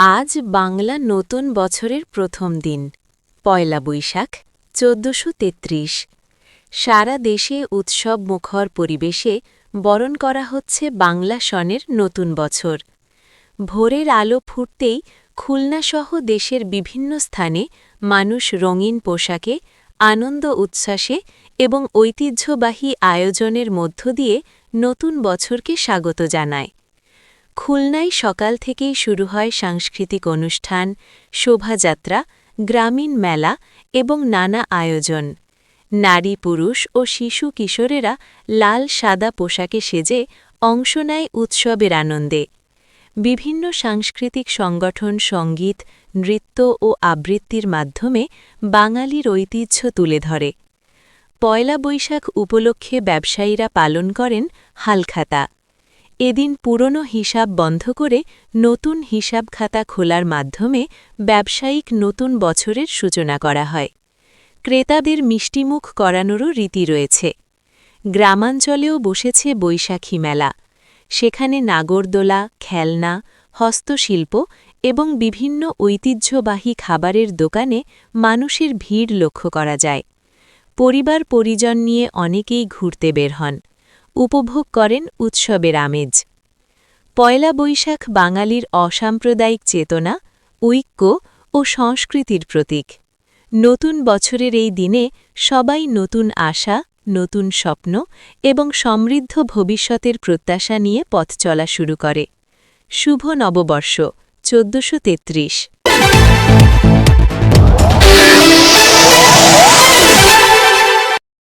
আজ বাংলা নতুন বছরের প্রথম দিন পয়লা বৈশাখ ১৪৩৩। সারা দেশে উৎসব মুখর পরিবেশে বরণ করা হচ্ছে বাংলা সনের নতুন বছর। ভোরের আলো ফুটতেই খুলনাসহ দেশের বিভিন্ন স্থানে মানুষ রঙিন পোশাকে আনন্দ উচ্ছ্বাসে এবং ঐতিহ্যবাহী আয়োজনের মধ্য দিয়ে নতুন বছরকে স্বাগত জানায়। খুলনায় সকাল থেকেই শুরু হয় সাংস্কৃতিক অনুষ্ঠান, শোভাযাত্রা, গ্রামীণ মেলা এবং নানা আয়োজন। নারী পুরুষ ও শিশু কিশোরেরা লাল সাদা পোশাকে সেজে অংশ নেয় উৎসবের আনন্দে। বিভিন্ন সাংস্কৃতিক সংগঠন সঙ্গীত, নৃত্য ও আবৃত্তির মাধ্যমে বাঙালির ঐতিহ্য তুলে ধরে। পয়লা বৈশাখ উপলক্ষে ব্যবসায়ীরা পালন করেন হালখাতা। এদিন পুরনো হিসাব বন্ধ করে নতুন হিসাব খাতা খোলার মাধ্যমে ব্যবসায়িক নতুন বছরের সূচনা করা হয়। ক্রেতাদের মিষ্টিমুখ করানোরও রীতি রয়েছে। গ্রামাঞ্চলেও বসেছে বৈশাখী মেলা। সেখানে নাগরদোলা, খেলনা, হস্তশিল্প এবং বিভিন্ন ঐতিহ্যবাহী খাবারের দোকানে মানুষের ভিড় লক্ষ্য করা যায়। পরিবার পরিজন নিয়ে অনেকেই ঘুরতে বের হন, উপভোগ করেন উৎসবের আমেজ। পয়লা বৈশাখ বাঙালির অসাম্প্রদায়িক চেতনা, ঐক্য ও সংস্কৃতির প্রতীক। নতুন বছরের এই দিনে সবাই নতুন আশা, নতুন স্বপ্ন এবং সমৃদ্ধ ভবিষ্যতের প্রত্যাশা নিয়ে পথ চলা শুরু করে। শুভ নববর্ষ ১৪৩৩।